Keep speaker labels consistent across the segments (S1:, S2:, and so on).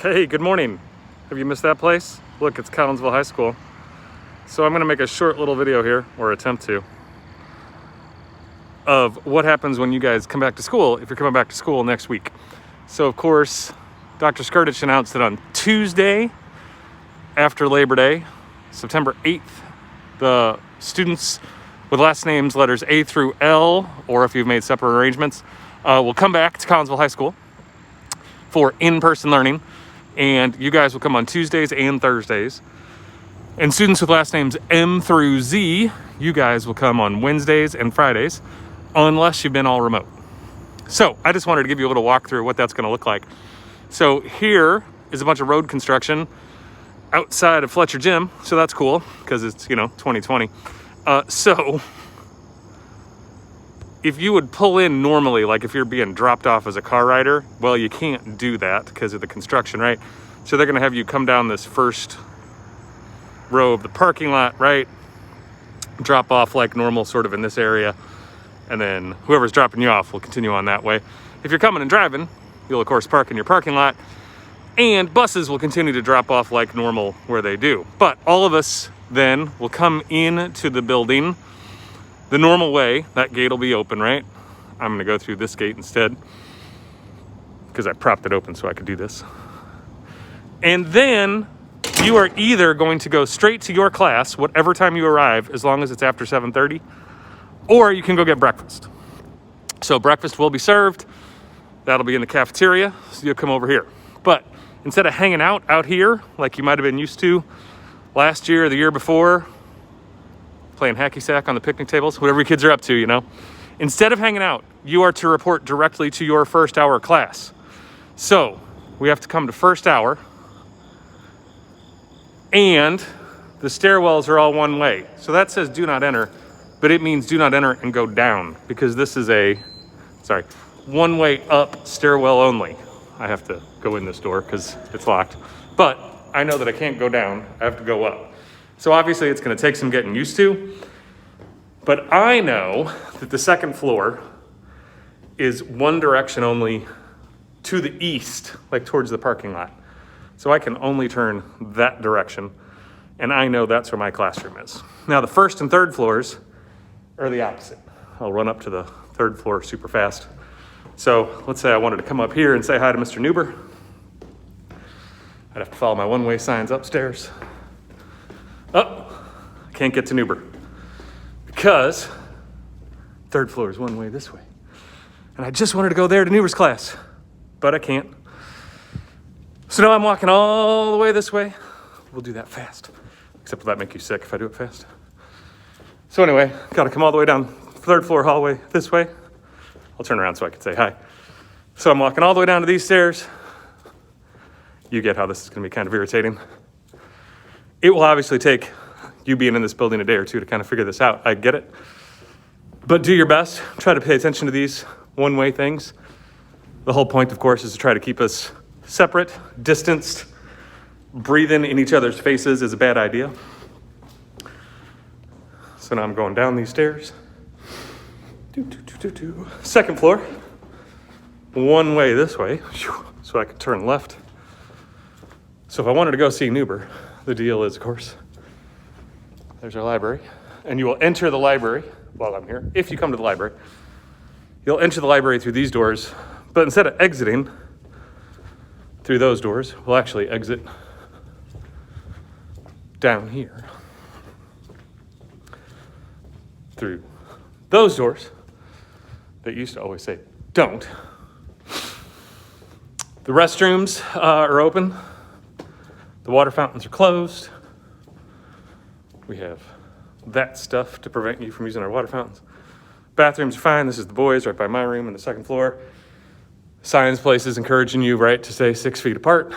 S1: Hey, good morning. Have you missed that place? Look, it's Collinsville High School. So I'm gonna make a short little video here, or attempt to, of what happens when you guys come back to school, if you're coming back to school next week. So of course, Dr. Skirtich announced that on Tuesday, after Labor Day, September 8th, the students with last names letters A through L, or if you've made separate arrangements, will come back to Collinsville High School for in-person learning. And you guys will come on Tuesdays and Thursdays. And students with last names M through Z, you guys will come on Wednesdays and Fridays, unless you've been all remote. So I just wanted to give you a little walkthrough of what that's gonna look like. So here is a bunch of road construction outside of Fletcher Gym. So that's cool, because it's, 2020. So if you would pull in normally, like if you're being dropped off as a car rider, well, you can't do that because of the construction, right? So they're gonna have you come down this first row of the parking lot, right? Drop off like normal, sort of in this area. And then whoever's dropping you off will continue on that way. If you're coming and driving, you'll of course park in your parking lot, and buses will continue to drop off like normal where they do. But all of us then will come into the building the normal way. That gate will be open, right? I'm gonna go through this gate instead because I propped it open so I could do this. And then you are either going to go straight to your class, whatever time you arrive, as long as it's after 7:30, or you can go get breakfast. So breakfast will be served. That'll be in the cafeteria, so you'll come over here. But instead of hanging out here, like you might have been used to last year or the year before, playing hacky sack on the picnic tables, whatever your kids are up to, Instead of hanging out, you are to report directly to your first hour class. So we have to come to first hour, and the stairwells are all one way. So that says do not enter, but it means do not enter and go down, because this is one way up, stairwell only. I have to go in this door because it's locked, but I know that I can't go down, I have to go up. So obviously it's gonna take some getting used to, but I know that the second floor is one direction only to the east, like towards the parking lot. So I can only turn that direction, and I know that's where my classroom is. Now the first and third floors are the opposite. I'll run up to the third floor super fast. So let's say I wanted to come up here and say hi to Mr. Newber. I'd have to follow my one-way signs upstairs. Oh, I can't get to Newber because third floor is one way this way. And I just wanted to go there to Newber's class, but I can't. So now I'm walking all the way this way. We'll do that fast, except will that make you sick if I do it fast? So anyway, gotta come all the way down third floor hallway this way. I'll turn around so I can say hi. So I'm walking all the way down to these stairs. You get how this is gonna be kind of irritating. It will obviously take you being in this building a day or two to kind of figure this out. I get it. But do your best. Try to pay attention to these one-way things. The whole point, of course, is to try to keep us separate, distanced. Breathing in each other's faces is a bad idea. So now I'm going down these stairs. Second floor. One way this way, so I could turn left. So if I wanted to go see Newber, the deal is, of course, there's our library, and you will enter the library while I'm here. If you come to the library, you'll enter the library through these doors, but instead of exiting through those doors, we'll actually exit down here through those doors that used to always say, don't. The restrooms are open. The water fountains are closed. We have that stuff to prevent you from using our water fountains. Bathrooms are fine. This is the boys right by my room on the second floor. Signs places encouraging you, right, to stay 6 feet apart.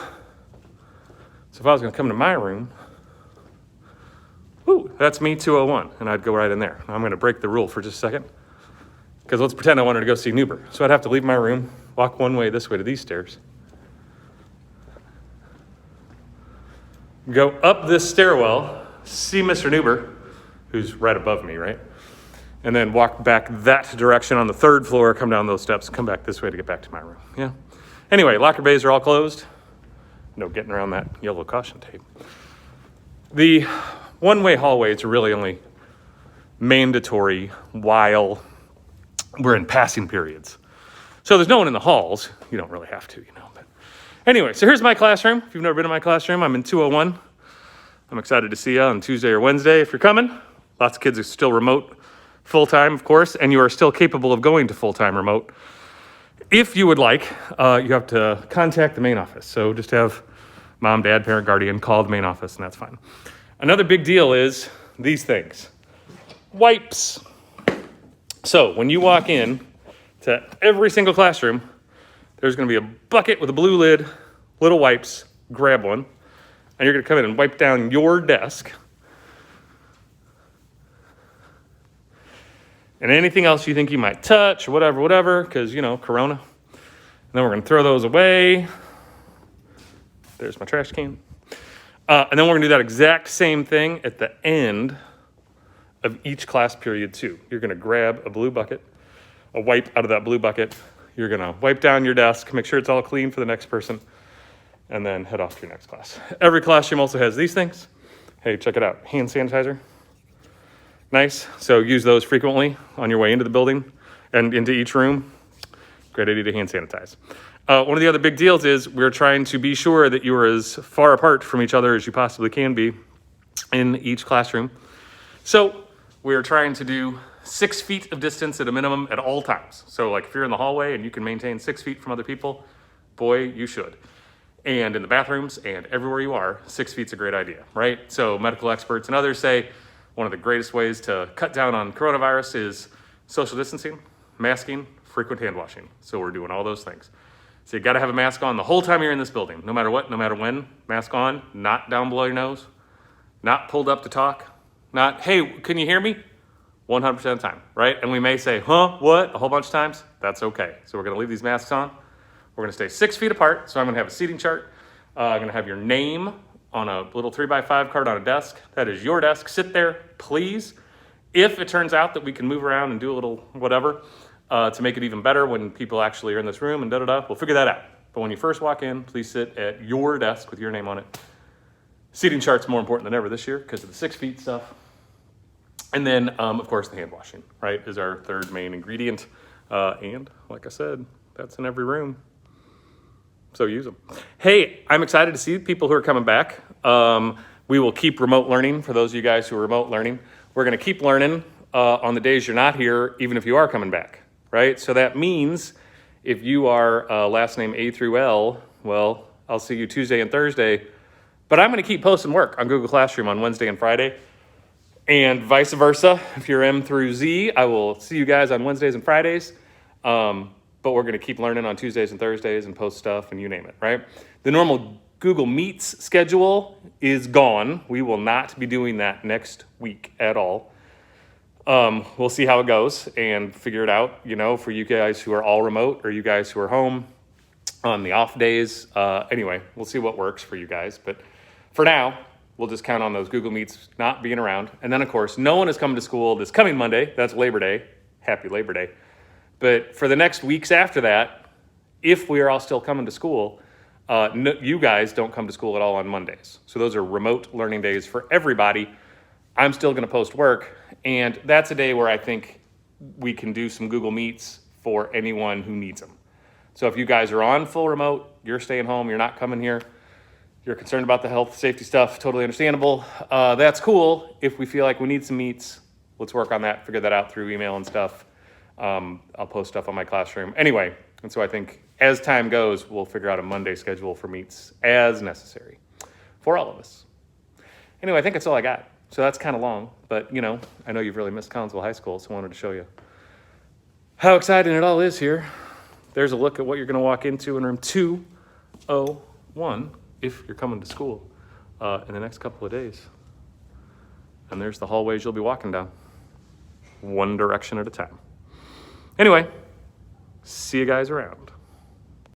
S1: So if I was gonna come to my room, ooh, that's me 201, and I'd go right in there. I'm gonna break the rule for just a second, because let's pretend I wanted to go see Newber. So I'd have to leave my room, walk one way this way to these stairs, go up this stairwell, see Mr. Newber, who's right above me, right? And then walk back that direction on the third floor, come down those steps, come back this way to get back to my room, yeah? Anyway, locker bays are all closed. No getting around that yellow caution tape. The one-way hallways are really only mandatory while we're in passing periods. So there's no one in the halls. You don't really have to, But anyway, so here's my classroom. If you've never been in my classroom, I'm in 201. I'm excited to see you on Tuesday or Wednesday if you're coming. Lots of kids are still remote full-time, of course, and you are still capable of going to full-time remote. If you would like, you have to contact the main office. So just have mom, dad, parent, guardian call the main office, and that's fine. Another big deal is these things. Wipes. So when you walk in to every single classroom, there's going to be a bucket with a blue lid, little wipes. Grab one, and you're going to come in and wipe down your desk. And anything else you think you might touch or whatever, because, Corona. And then we're going to throw those away. There's my trash can. And then we're going to do that exact same thing at the end of each class period too. You're going to grab a blue bucket, a wipe out of that blue bucket. You're going to wipe down your desk, make sure it's all clean for the next person, and then head off to your next class. Every classroom also has these things. Hey, check it out. Hand sanitizer. Nice. So use those frequently on your way into the building and into each room. Great idea to hand sanitize. One of the other big deals is we're trying to be sure that you are as far apart from each other as you possibly can be in each classroom. So we're trying to do 6 feet of distance at a minimum at all times. So like if you're in the hallway and you can maintain 6 feet from other people, boy, you should. And in the bathrooms and everywhere you are, 6 feet's a great idea, right? So medical experts and others say one of the greatest ways to cut down on coronavirus is social distancing, masking, frequent hand washing. So we're doing all those things. So you gotta have a mask on the whole time you're in this building, no matter what, no matter when. Mask on, not down below your nose, not pulled up to talk, not, hey, can you hear me? 100% of the time, right? And we may say, what, a whole bunch of times. That's okay. So we're gonna leave these masks on. We're gonna stay 6 feet apart. So I'm gonna have a seating chart. I'm gonna have your name on a little 3x5 card on a desk. That is your desk. Sit there, please. If it turns out that we can move around and do a little whatever to make it even better when people actually are in this room and we'll figure that out. But when you first walk in, please sit at your desk with your name on it. Seating chart's more important than ever this year because of the 6 feet stuff. And then, of course, the hand washing, right, is our third main ingredient. And like I said, that's in every room. So use them. Hey, I'm excited to see people who are coming back. We will keep remote learning for those of you guys who are remote learning. We're going to keep learning on the days you're not here, even if you are coming back, right? So that means if you are last name A through L, well, I'll see you Tuesday and Thursday. But I'm going to keep posting work on Google Classroom on Wednesday and Friday. And vice versa. If you're M through Z, I will see you guys on Wednesdays and Fridays. But we're going to keep learning on Tuesdays and Thursdays and post stuff and you name it, right? The normal Google Meets schedule is gone. We will not be doing that next week at all. We'll see how it goes and figure it out, for you guys who are all remote or you guys who are home on the off days. Anyway, we'll see what works for you guys. But for now, we'll just count on those Google Meets not being around. And then, of course, no one is coming to school this coming Monday. That's Labor Day. Happy Labor Day. But for the next weeks after that, if we are all still coming to school, you guys don't come to school at all on Mondays. So those are remote learning days for everybody. I'm still going to post work. And that's a day where I think we can do some Google Meets for anyone who needs them. So if you guys are on full remote, you're staying home, you're not coming here, you're concerned about the health, safety stuff, totally understandable. That's cool. If we feel like we need some meets, let's work on that, figure that out through email and stuff. I'll post stuff on my classroom. Anyway, and so I think as time goes, we'll figure out a Monday schedule for meets as necessary for all of us. Anyway, I think that's all I got. So that's kind of long, but I know you've really missed Collinsville High School, so I wanted to show you how exciting it all is here. There's a look at what you're going to walk into in room 201 if you're coming to school in the next couple of days. And there's the hallways you'll be walking down, one direction at a time. Anyway, see you guys around.